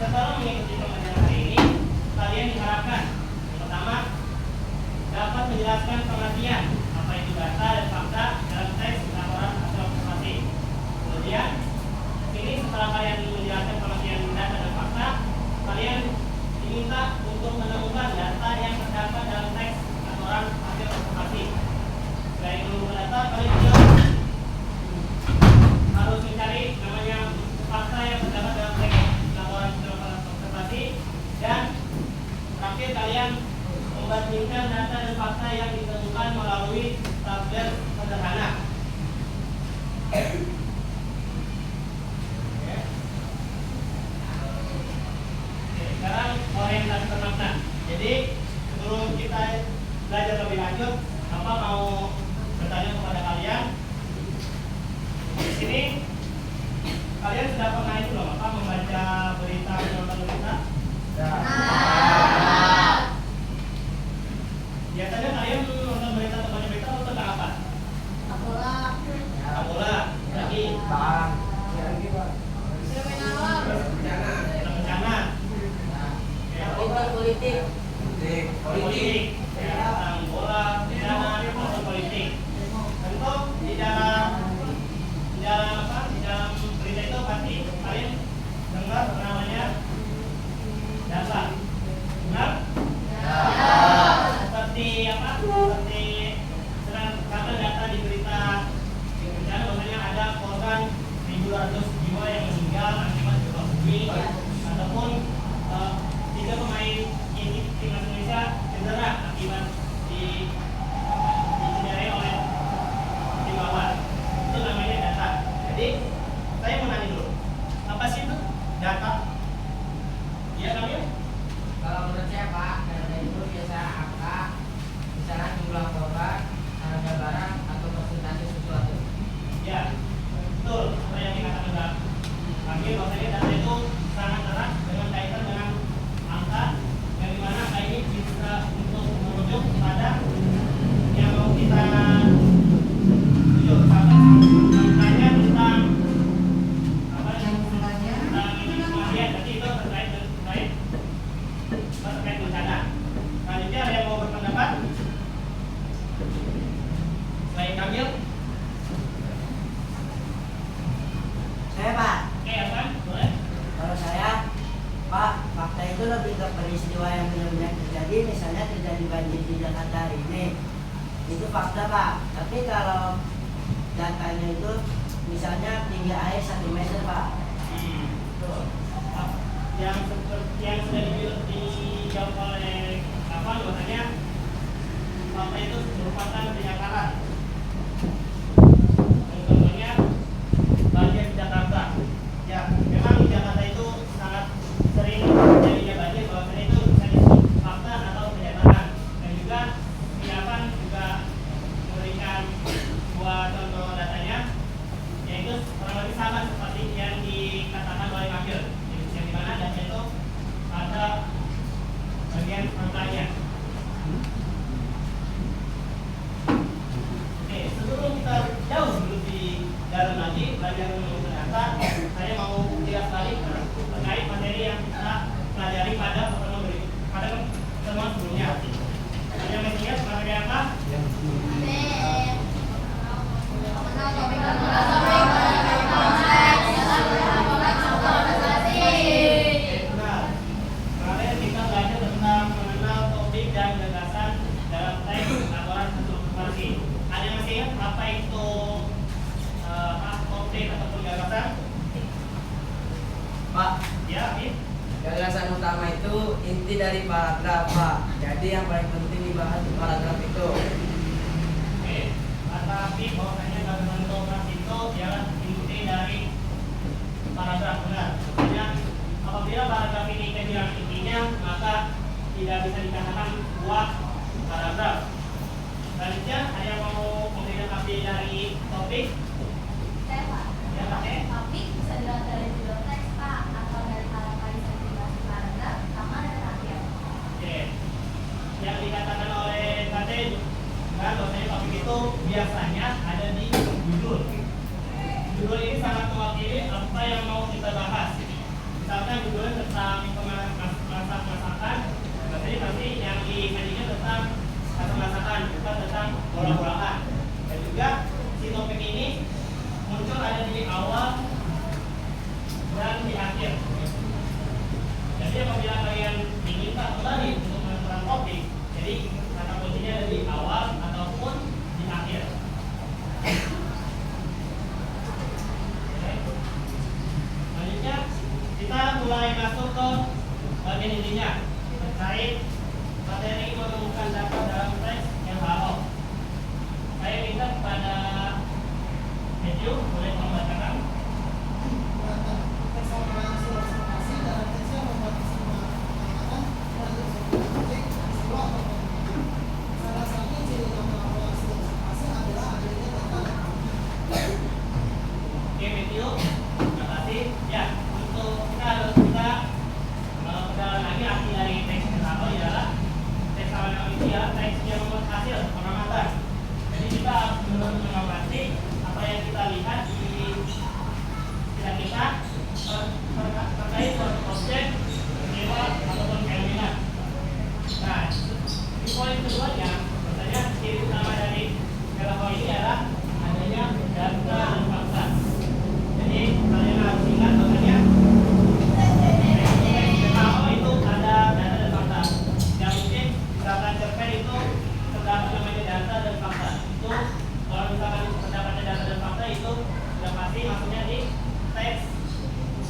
setelah mengikuti pembelajaran hari ini, kalian diharapkan yang pertama dapat menjelaskan pengertian apa itu data dan fakta dalam teks, laporan, atau observasi. Kemudian, ini setelah kalian menjelaskan pengertian data dan fakta, kalian diminta untuk menemukan data yang terdapat dalam teks, laporan, hasil observasi. Selain menemukan data, kalian juga harus mencari namanya fakta yang terdapat dalam teks, laporan, hasil observasi, dan terakhir kalian membandingkan data dan fakta yang ditemukan melalui tabel sederhana. Sekarang orientasi bermakna. Jadi sebelum kita belajar lebih lanjut, Bapak mau bertanya kepada kalian. Di sini kalian sudah pernah itu loh, Bapak membaca berita, menonton berita? Biasanya kalian nonton berita atau baca berita atau tentang apa? Bola. Lagi. Bencana. Politik. Ya, tentang bola, bencana, atau politik. Tentu di dalam berita itu pasti kalian dengar namanya data. Benar? Seperti apa? Seperti karena data di berita bencana bahwasanya ada korban 1.200 jiwa yang meninggal akibat gempa bumi, ataupun 3 pemain timnas Indonesia cedera akibat dicederai oleh tim lawan. Itu namanya data. Jadi saya mau nanya dulu, apa sih itu data? Iya kami? Kalau menurut saya Pak, data itu biasa angka, misalnya jumlah korban, harga barang, atau persentase sesuatu. Ya, betul. Seperti yang dikatakan Mbak Panggil, bahwasanya data itu sangat erat dengan kaitan dengan angka, yang dimana angka ini bisa untuk merujuk kepada yang mau kita tuju. Angkanya tentang apa? Tentang kematian. Jadi itu terkait bencana. Selanjutnya ada yang mau berpendapat? Selain Kamil? Saya Pak, Oke, apa? Boleh? kalau saya Pak, fakta itu lebih ke peristiwa yang benar-benar terjadi. Misalnya terjadi banjir di Jakarta hari ini, itu fakta Pak. Tapi kalau datanya itu misalnya tinggi air 1 meter Pak. Betul. Yang sudah dijawab oleh apa? Bahwasanya fakta itu merupakan kenyataan. Contohnya banjir di Jakarta. Ya, memang di Jakarta itu sangat sering terjadinya banjir, bahwasanya itu bisa disebut fakta atau kenyataan. Dan juga penyiapan juga memberikan dua contoh datanya, yaitu kurang lebih sama seperti yang dikatakan oleh Makil, yang dimana data itu ada bagian angkanya. Oke, sebelum kita jauh lebih dalam lagi belajar menggunakan data, saya mau jelas balik terkait materi yang kita pelajari pada pertemuan sebelumnya. Yang masih ingat materi apa? Benar. Kemarin kita belajar tentang mengenal topik dan gagasan dalam teks, laporan, hasil observasi. Ada yang masih ingat apa itu topik ataupun gagasan? Pak, Ya, Fit. gagasan utama itu inti dari paragraf Pak. Jadi yang paling penting dibahas di paragraf itu. Oke, tapi bahwasanya gagasan utama itu ialah inti dari paragraf, benar. Maksudnya apabila paragraf ini kehilangan intinya, maka tidak bisa dikatakan sebuah paragraf. Selanjutnya, ada yang mau memberikan update dari topik? Saya Pak, Ya, pakai. topik bisa dilihat dari judul teks Pak, atau dari halaman identifikasi paragraf, sama dan terakhir. Oke. Yang dikatakan oleh KT kan bahwasanya topik itu biasanya ada di judul. Judul ini sangat mewakili apa yang mau kita bahas. Misalkan judulnya masakan, berarti pasti yang dimainkan tentang masakan, bukan tentang bola-bolaan. Dan juga si topik ini muncul ada di awal dan di akhir. Jadi apabila kalian diminta kembali untuk menentukan topik, jadi kata kuncinya ada di awal ataupun di akhir. Oke. Selanjutnya kita mulai masuk ke bagian intinya terkait materi menemukan data dalam teks yang halal. Saya minta kepada Matthew boleh membacakan. Oke Matthew, terima kasih. Ya, untuk kita perdalam lagi arti dari teks yang halal adalah teks halal itu ya teks yang menghasil pengamatan. Jadi kita harus benar-benar mengamati apa yang kita lihat di kita terkait suatu objek, peristiwa ataupun fenomena. Nah, di poin keduanya, biasanya ciri utama dari PLHO ini adalah adanya data dan fakta. Jadi kalian harus ingat bahwasanya PLHO itu ada data dan fakta. Yang mungkin misalkan cerpen itu terdapat namanya data dan fakta. Itu kalau misalkan terdapatnya data dan fakta itu sudah pasti maksudnya di teks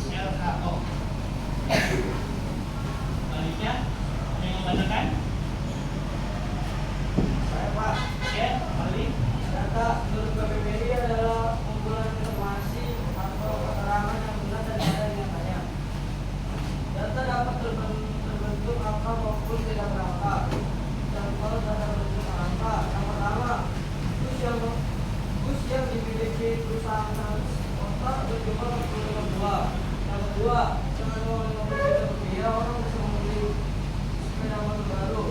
LHO. Selanjutnya ada yang membacakan? Saya Pak. Oke, kembali. Data menurut KPPI adalah kumpulan informasi atau keterangan yang benar dan ada yang banyak. Data dapat terbentuk angka maupun tidak berangka. Contoh data berbentuk angka. Yang pertama, bus yang dimiliki perusahaan transporta berjumlah 45 buah. Yang kedua, dengan uang 50 juta rupiah orang bisa membeli sepeda motor baru.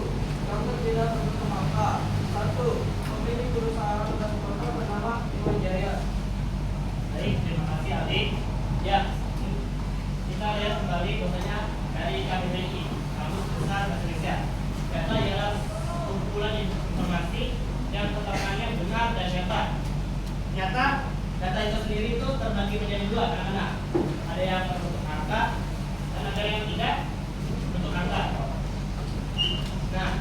Yang ketiga berbentuk angka. Satu, pemilik perusahaan transporta bernama Iwan Jaya. Baik, terima kasih Aldi. Ya, kita lihat kembali bahwasanya dari KBBI, Kamus Besar Bahasa Indonesia. Data ialah kumpulan informasi yang keterangannya benar dan nyata. Nyata, data itu sendiri itu terbagi menjadi dua anak-anak. Ada yang berbentuk angka dan ada yang tidak berbentuk angka. Nah,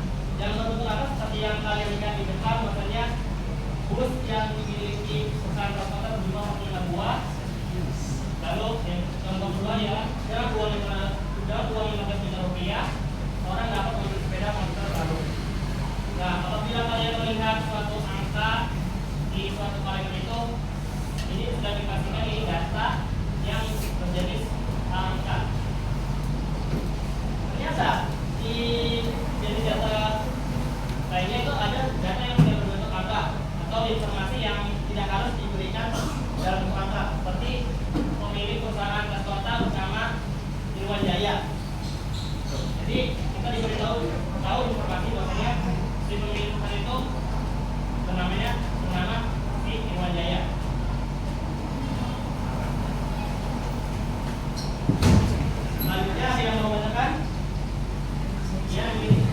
yang berbentuk angka seperti yang kalian lihat di depan, maksudnya bus yang dimiliki perusahaan transportasi berjumlah 45 buah. Lalu yang contoh kedua ya, dalam uang 15 juta rupiah, orang dapat membeli sepeda motor baru. Nah, apabila kalian melihat suatu angka di suatu kolom itu, ini sudah dipastikan ini data yang berjenis angka. Ternyata di jenis data lainnya itu ada data yang tidak berbentuk angka atau informasi yang tidak harus diberikan dalam bentuk angka, seperti pemilik perusahaan transporta bersama Irwan Jaya. Jadi kita diberitahu informasi bahwasanya si pemilik perusahaan itu bernama si Irwan Jaya. Selanjutnya ada yang mau bacakan? Ya, ini.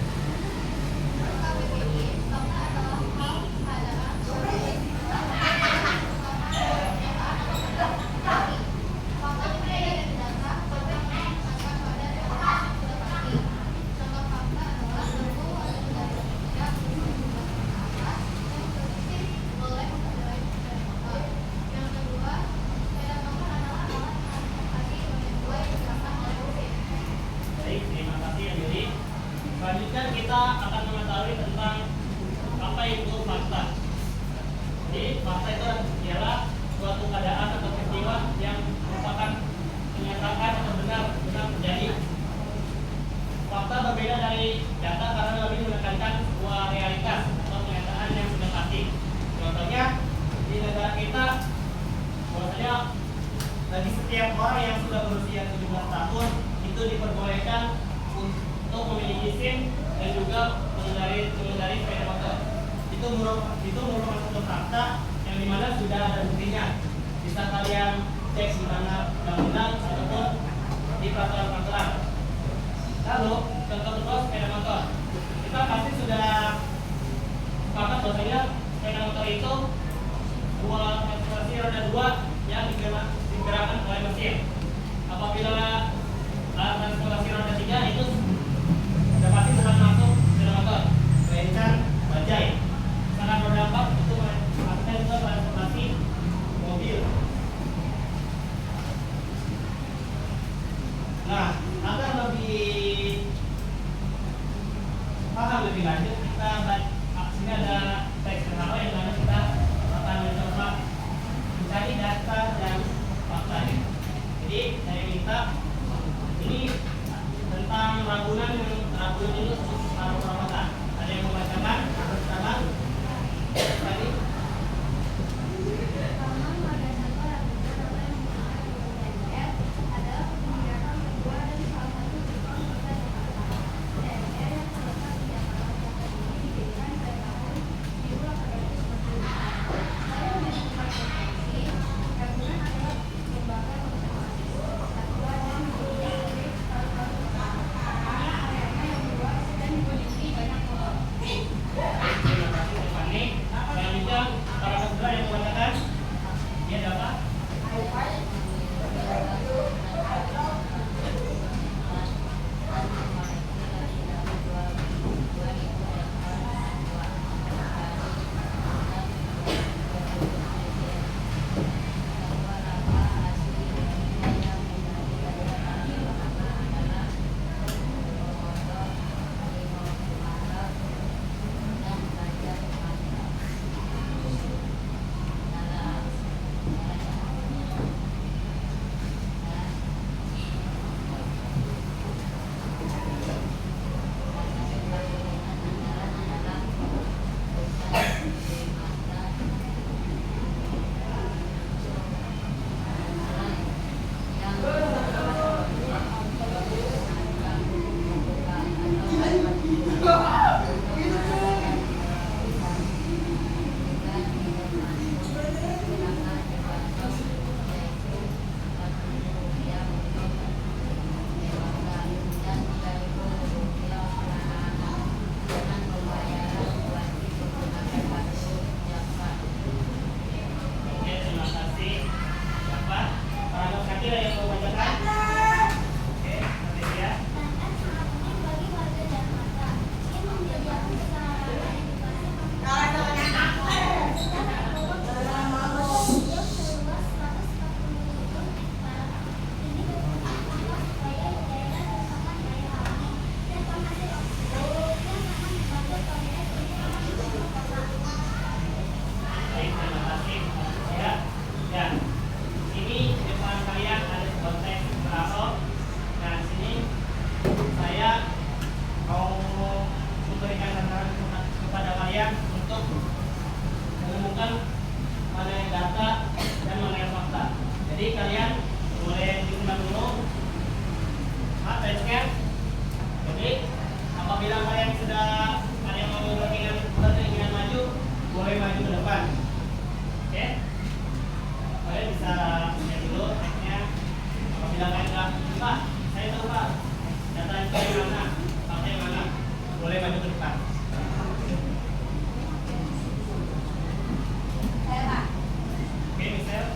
Baik, terima kasih ya Yuri. Selanjutnya kita akan mengetahui tentang apa itu fakta. Jadi fakta itu ialah suatu keadaan atau peristiwa yang merupakan kenyataan atau benar terjadi. Fakta berbeda dari data karena lebih menekankan sebuah realitas atau kenyataan yang sudah pasti. Contohnya di negara kita, bahwasanya bagi setiap orang yang sudah berusia 17 tahun itu diperbolehkan untuk memiliki SIM dan juga mengendarai sepeda motor. Itu merupakan satu fakta yang dimana sudah ada buktinya. Bisa kalian cek di mana undang-undang ataupun di peraturan-peraturan. Lalu contoh kedua sepeda motor. Kita pasti sudah sepakat bahwasanya sepeda motor itu dua eksplorasi roda dua yang digerakkan oleh mesin. Apabila eksplorasi roda tiga itu sudah pasti bukan masuk sepeda motor, melainkan bajai. Sedangkan roda empat itu maksudnya itu eksplorasi mobil. Nah, agar lebih paham lebih lanjut, kita sini ada teks pertama yang mana kita akan mencoba mencari data dan faktanya. Jadi saya minta ini tentang Ragunan itu separuh perawatan. Ada yang membacakan pertama tadi. Taman Marga Satwa Ragunan atau yang disingkat dengan TMR adalah kegiatan kedua dan salah satu ikon kota Jakarta. TMR yang terletak di Jakarta Selatan ini didirikan pada tahun 1844. Saya lebih suka konvensi. Ragunan adalah lembaga konservasi satwa dan menjadi salah satu kota karena areanya yang luas dan dimiliki banyak pohon. Terima kasih Tiffany. Selanjutnya para kedua yang membacakan dia dapat. Oke, terima kasih. Dapat. Para kedua yang membacakan. Oke, nanti ya. PNS sangat penting bagi warga Jakarta. Ini menjadi sarana edukasi seluas 140 triliun para ini berfungsi sebagai daerah resapan daya alami dan penghasil oksigen yang akan membantu PNS untuk menghidupi kota. Baik, terima kasih. Ya, ya. Ini di depan kalian ada sebuah teks berasal. Nah, di sini saya mau memberikan saran kepada kalian untuk mengumumkan mana yang data dan mana yang fakta. Jadi kalian boleh digunakan dulu teks-nya. Jadi apabila kalian sudah ada yang mau berkeinginan maju, boleh maju ke depan. Oke? Kalian bisa lihat dulu teksnya. Apabila kalian nggak, Pak, saya tahu Pak, data yang mana, fakta yang mana, boleh maju ke depan. Saya Pak. Oke, Michelle.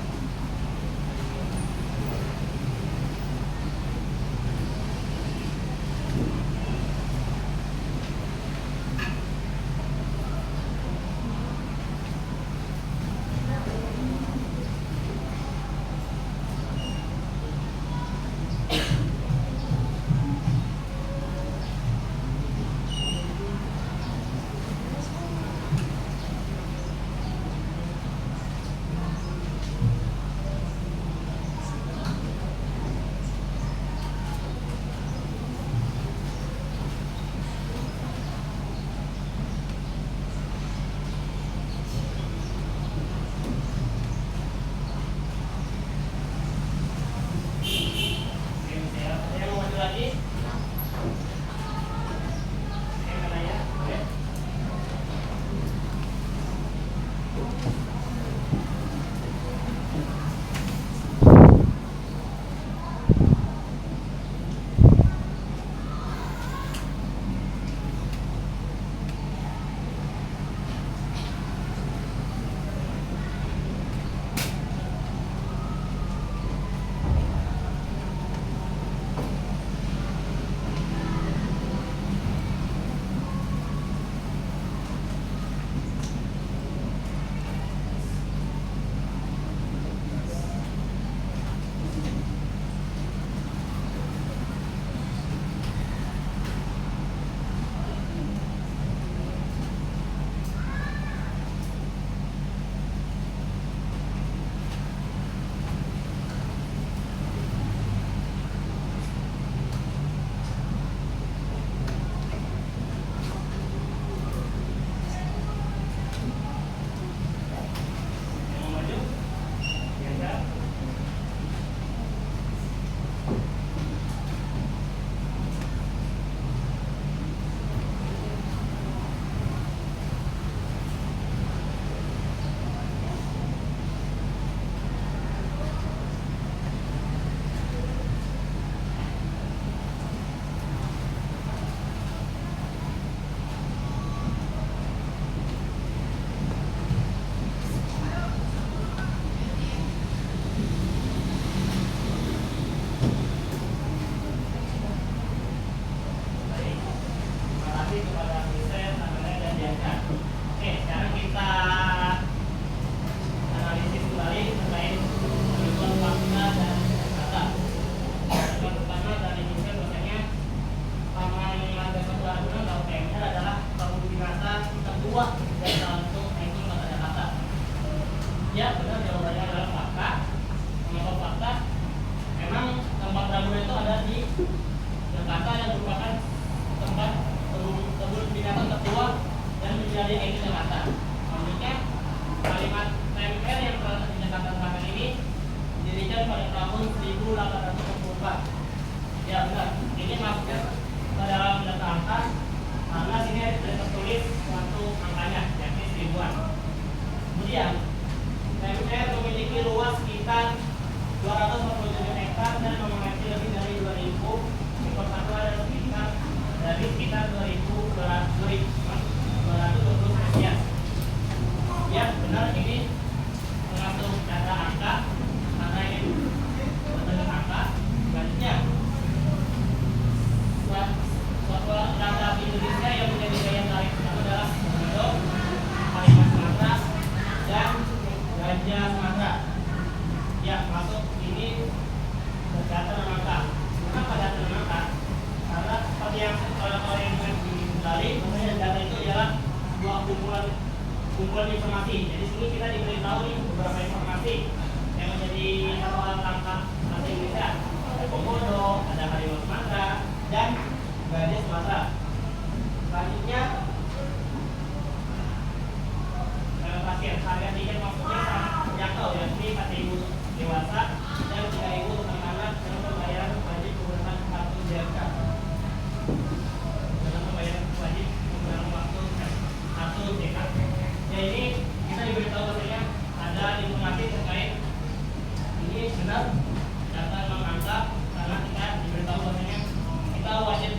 Jakarta yang merupakan tempat kebun binatang tertua dan menjadi ikon Jakarta. Selanjutnya, kalimat TMR yang telah dinyatakan ini didirikan pada tahun 1864. Ya benar, ini masuknya ke dalam data angka karena sini ada tertulis suatu angkanya, yakni 1000-an. Kemudian, TMR memiliki luas sekitar 247 hektar dan memengaruhi lebih dari 2000 ekor satwa dan sekitar 2.220 spesies. Ya benar, ini mengatur data angka karena ini bentuk angka. Selanjutnya, satwa data di Indonesia yang menjadi daya tarik utama adalah komodo, harimau Sumatera, dan gajah Sumatera. Ya, masuk ini data angka. Kenapa data angka? Karena seperti yang oleh yang tadi, maksudnya data itu adalah sebuah kumpulan informasi. Jadi sini kita diberitahu nih beberapa informasi yang menjadi catatan angka bahasa Indonesia. Ada komodo, ada harimau Sumatera, dan gajah Sumatera. Selanjutnya, pasien harga tiket maksudnya sangat terjangkau, yakni 4.000 dewasa dan 3.000 untuk anak-anak dengan pembayaran wajib menggunakan kartu JK. Dengan pembayaran wajib menggunakan kartu JK. Ya, ini kita diberitahu bahwasanya ada informasi terkait ini benar data angka karena kita diberitahu bahwasanya kita wajib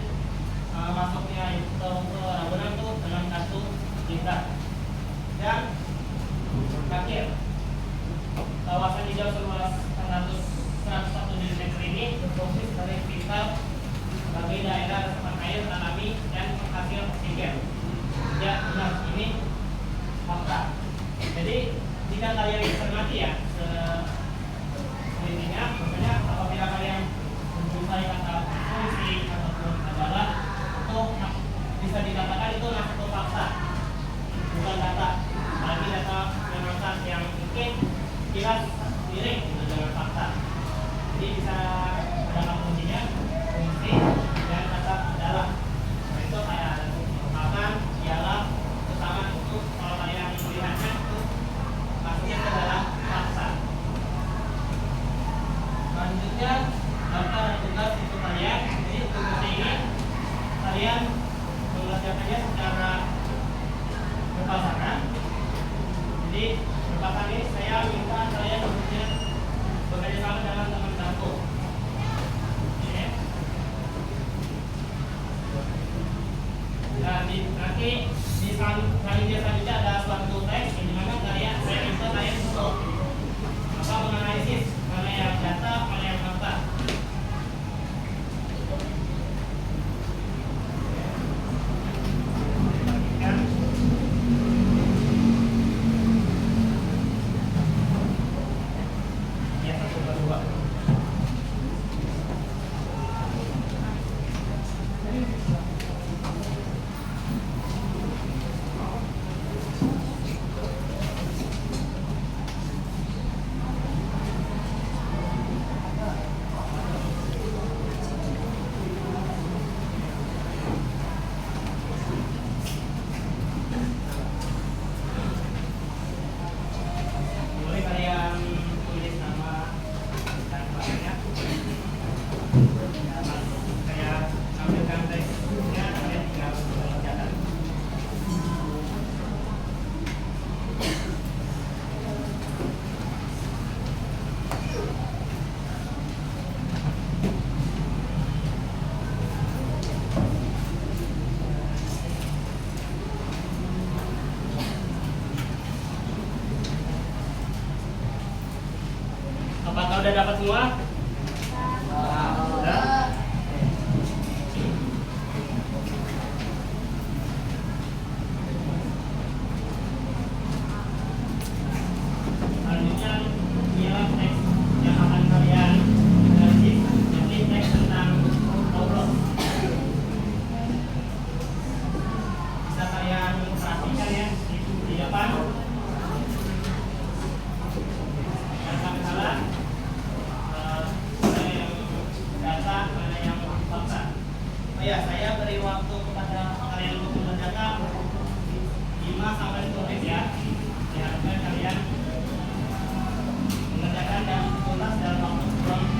masuknya itu ke abonam itu dengan kartu JK. Dan terakhir, kawasan hijau seluas 101 km ini berfungsi sebagai vital bagi daerah resapan air alami dan penghasil oksigen. Ya benar, ini fakta. Jadi jika kalian cermati ya intinya, maksudnya apabila kalian menjumpai kata fungsi ataupun adalah itu bisa dikatakan itu satu fakta, bukan data. Apalagi data yang mungkin jelas mirip dengan fakta. Jadi bisa ada fungsinya, fungsi dan kata adalah. Nah, itu kayak makan, ialah, utama itu kalau kalian melihatnya itu maksudnya ke dalam fakta. Selanjutnya, daftar tugas itu kalian. Jadi tugas ini kalian mengerjakannya secara berpasangan. Jadi berpasangan ini saya minta kalian bekerja sama dengan teman-temanku. Oke. Dan nanti di selanjutnya ada suatu teks di mana saya minta kalian untuk menganalisis mana yang data, mana yang fakta. Apakah udah dapat semua? Sudah? Selanjutnya inilah teks yang akan kalian analisis, yakni teks tentang Paulus. Bisa kalian perhatikan ya di depan. Jangan sampai salah. Oh ya, saya beri waktu kepada kalian untuk mengerjakan 5 sampai 10 menit ya. Diharapkan kalian mengerjakan dan tuntas dalam waktu 10 menit.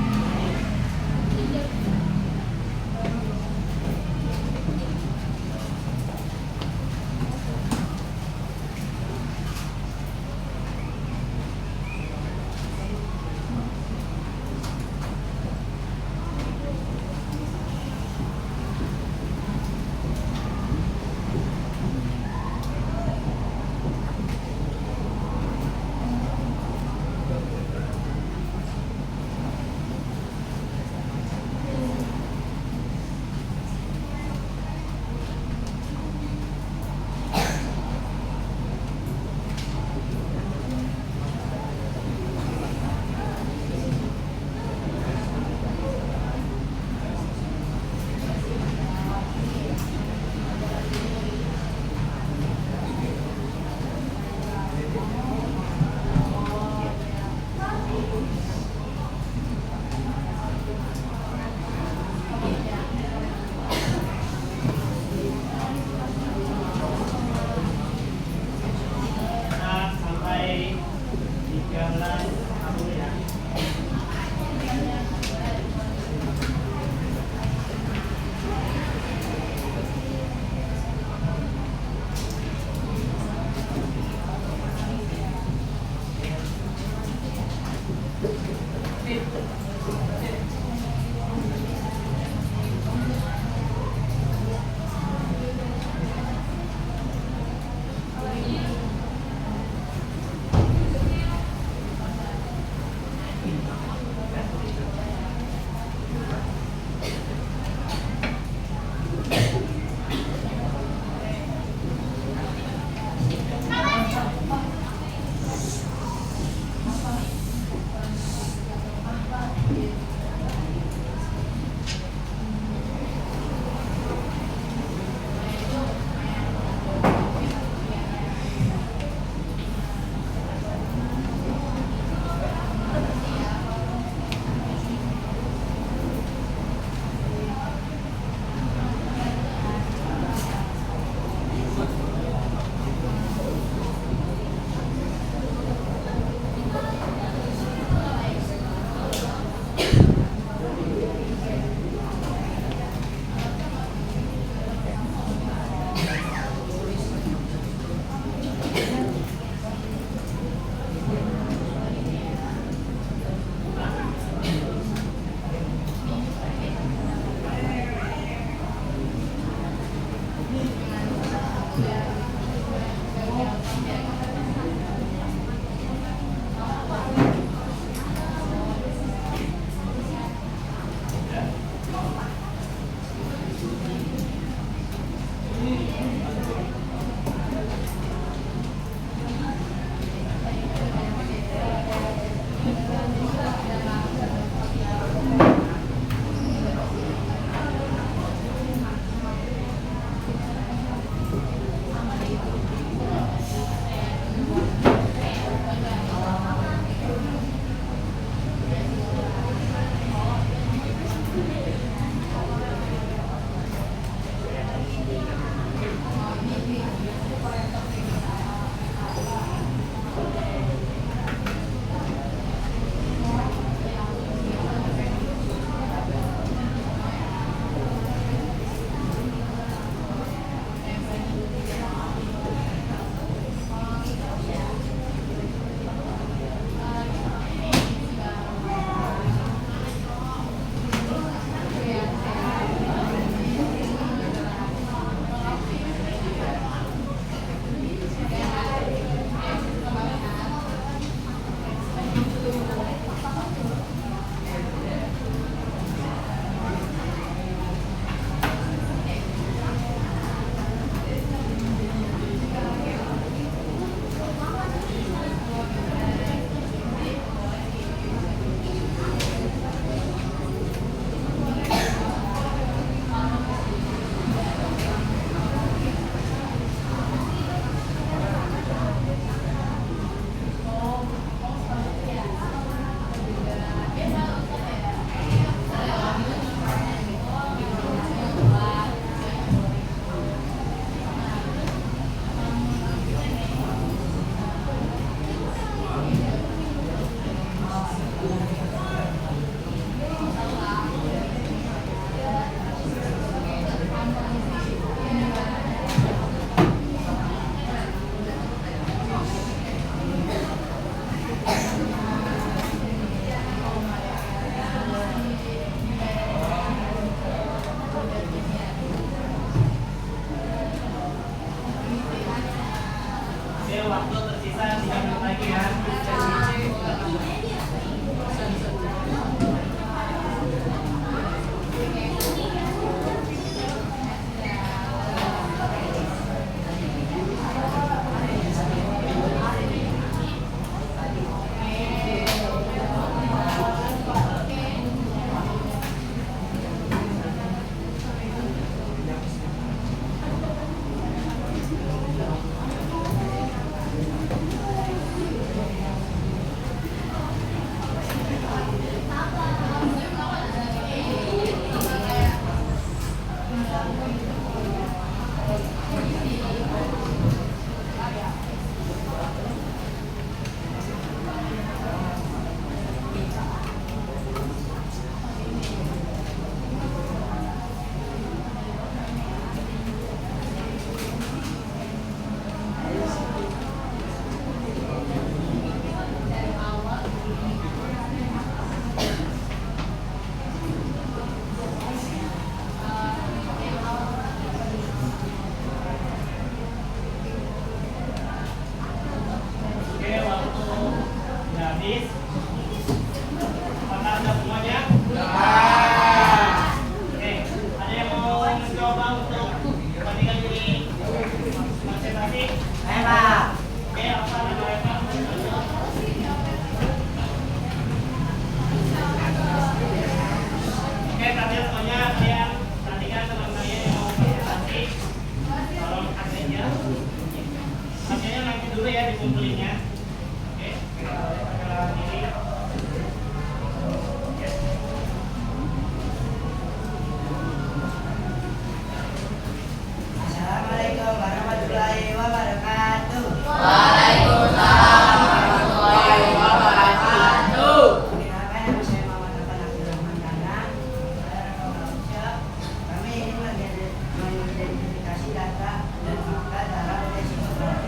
Oke, waktu sudah habis. Apakah sudah semuanya? Oke, ada yang mau mencoba untuk membandingkan diri konsentrasi? Ayo Pak. Oke, apa namanya Pak? Oke, perhatian semuanya, kalian perhatikan teman kalian yang mau konsentrasi. Tolong hasilnya. Hasilnya nanti dulu ya dikumpulinnya. Oke, perkenalan diri. Oke. Assalamualaikum warahmatullahi wabarakatuh. Waalaikumsalam warahmatullahi wabarakatuh. Perkenalkan, nama saya Muhammad Afan Abdurrahman Dana. Saya rekam Malaysia. Kami ini mengidentifikasi data dan fakta dalam resiko fraud.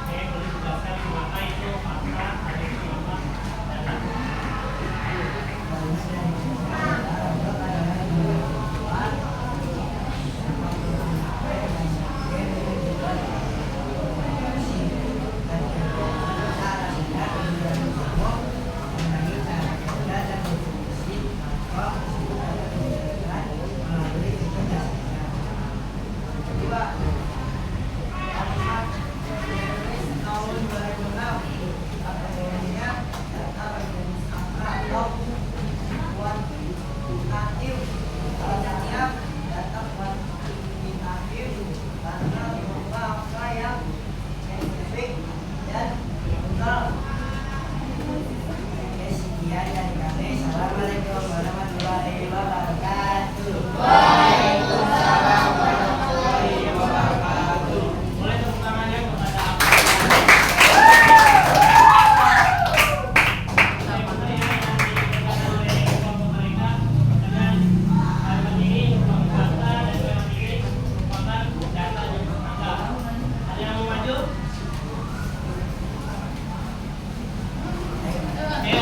Oke, boleh dijelaskan mengapa itu fakta, ada itu apa, data. Tahun 2006 kategorinya data atau kuantitatif, artinya data kuantitatif karena berupa angka yang spesifik dan tunggal. Oke, sekian dari kami. Assalamualaikum warahmatullahi wabarakatuh. Waalaikumsalam warahmatullahi wabarakatuh. Boleh tepuk tangannya kepada apa? Materi yang diberikan oleh kelompok mereka dengan kalimat ini merupakan fakta dan kalimat ini merupakan data dan angka. Ada yang mau maju? Oke,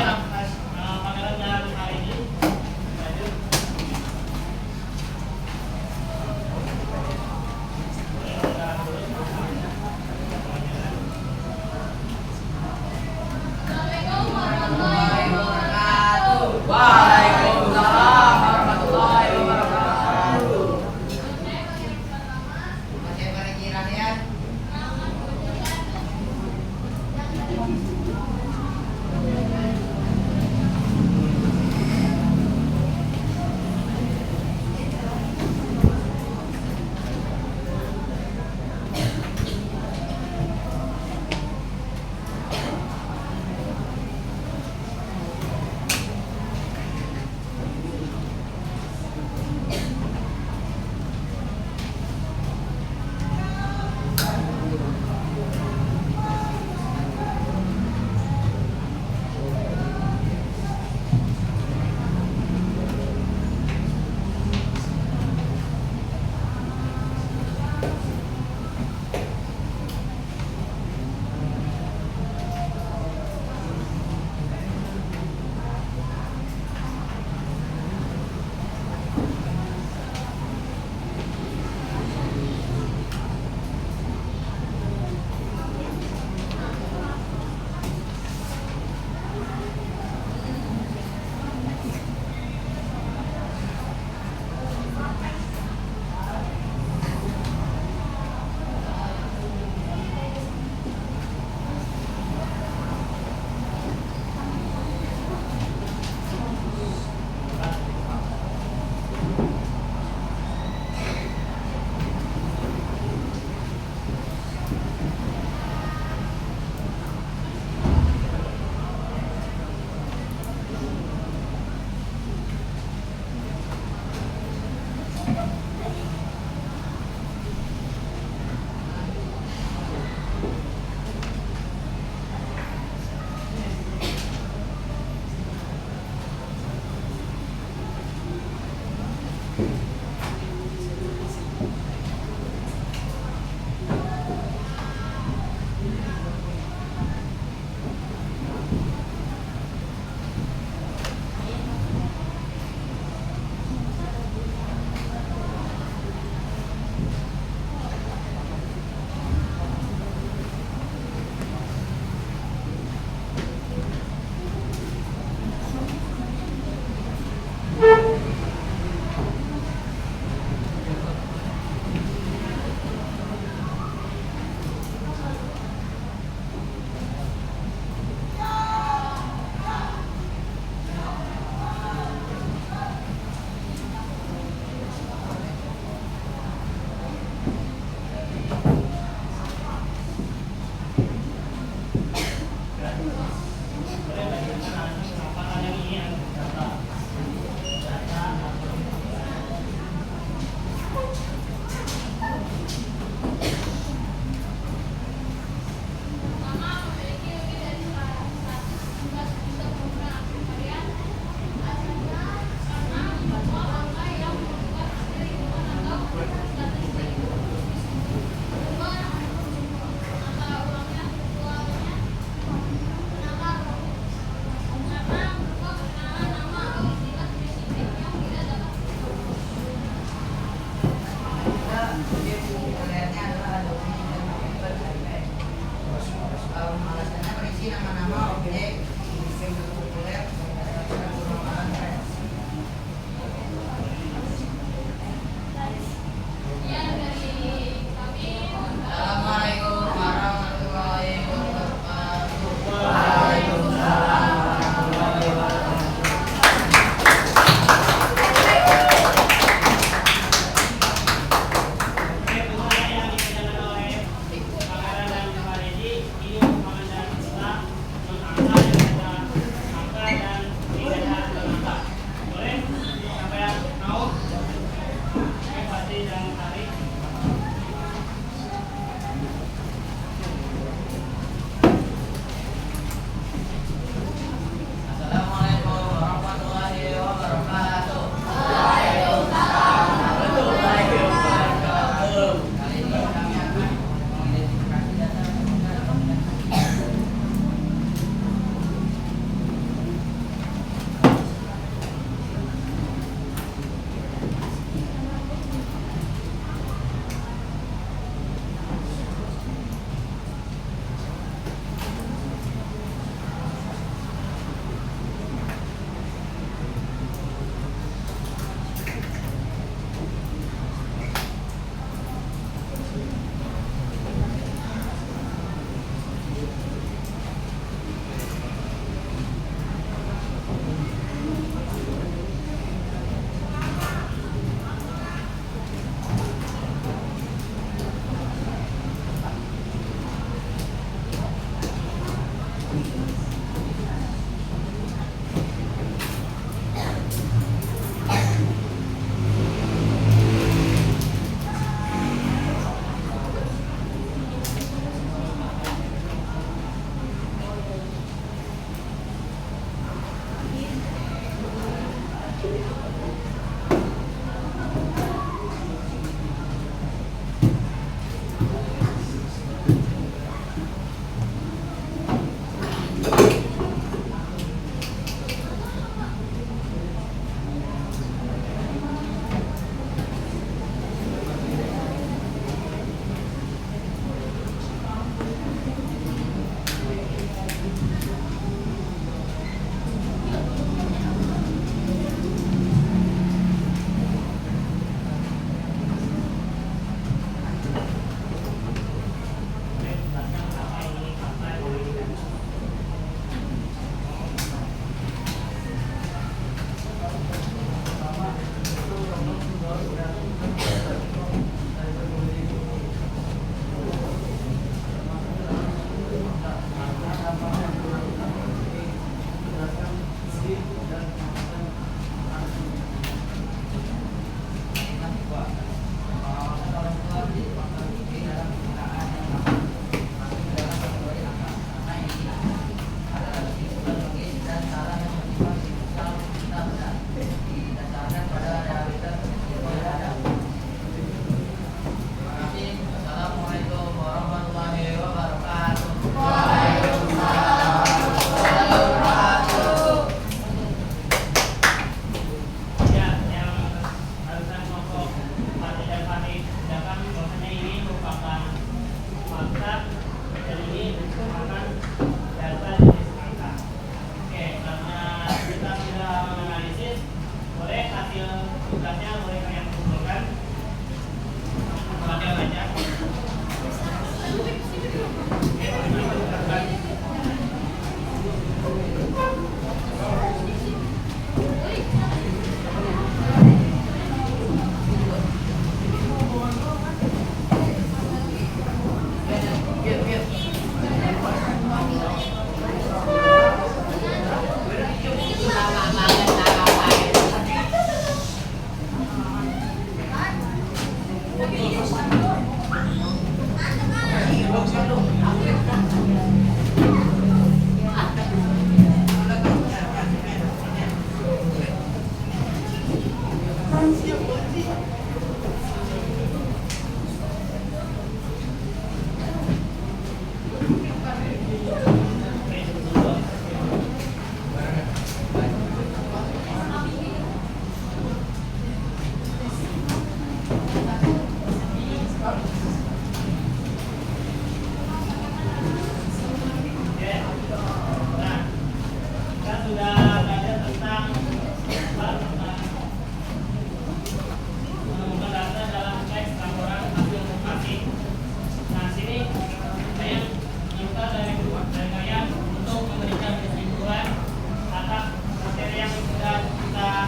pangeran dan hari ini maju. Assalamualaikum warahmatullahi wabarakatuh. Waalaikumsalam warahmatullahi wabarakatuh. Masih pada kiranya? menjelaskan alasan kenapa kalian ini anti data. Data atau Pertama, memiliki lebih dari 119 juta pengguna aktif harian. Alasannya karena membawa angka yang menunjukkan hasil hitungan atau statistik. Kedua, angka ulangnya virtualnya penanggal karena berupa perkenalan nama atau identitas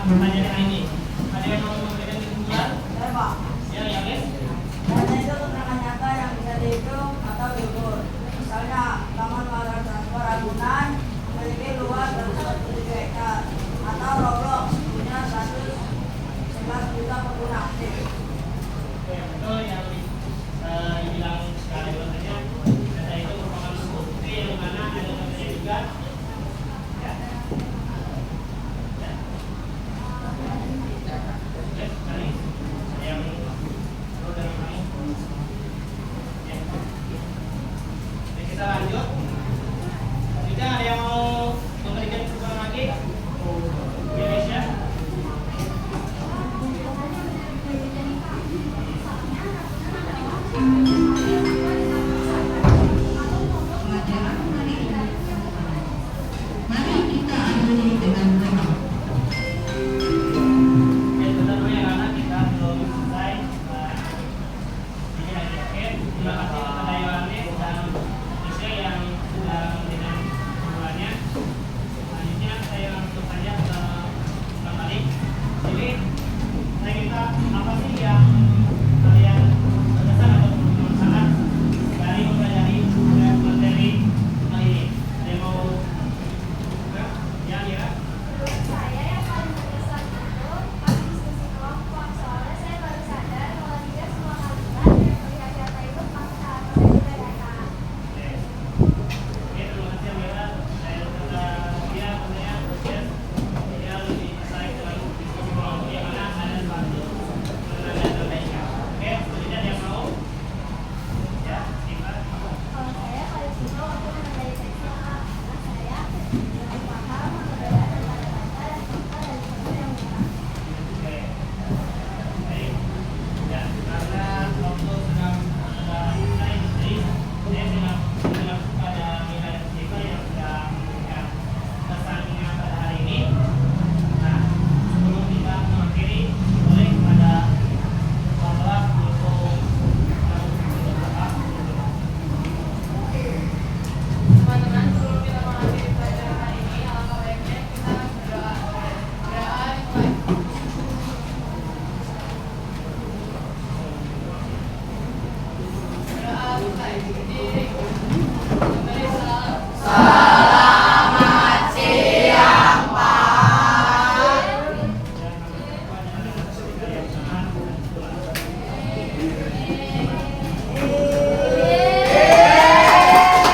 pertanyaan yang ini. Ada yang mau memberikan kesimpulan? Saya Pak. Ya, ya, guys. Data itu keterangan nyata yang bisa dihitung atau diukur. Misalnya, Taman Margasatwa Ragunan memiliki luas 147 hektar atau Roblox punya 111 juta pengguna aktif. Oke, betul yang dibilang sekali bahwasanya data itu merupakan bukti yang mana ada datanya juga. Ya. Ya. Oke, sekali. Yang perlu dari kami. Ya. Oke, kita lanjut. Jika ada yang mau memberikan kesimpulan lagi, ya guys ya. Pelajaran hari ini. Mari kita akhiri dengan doa. Ya, sebentar dulu ya karena kita belum selesai. Ini lagi oke. Terima kasih kepada Yohanes dan Isya yang sudah memberikan kesimpulannya. Selanjutnya saya langsung saja ke Bang Malik. Jadi saya minta apa sih yang kalian berkesan atau bermanfaat dari mempelajari materi kali ini? Ada yang mau? Ya, Ira? Menurut saya yang paling berkesan itu pas diskusi kelompok. Soalnya saya baru sadar kalau tidak semua kalimat yang melihat data itu pasti harus juga data. Oke. Oke, terima kasih Amira. Saya kata dia katanya proses dia lebih tertarik dengan diskusi kelompok yang mana ada suatu mengenai data. Oke, selanjutnya dia mau ya, Siva. Kalau saya paling suka waktu mengenai teks karena saya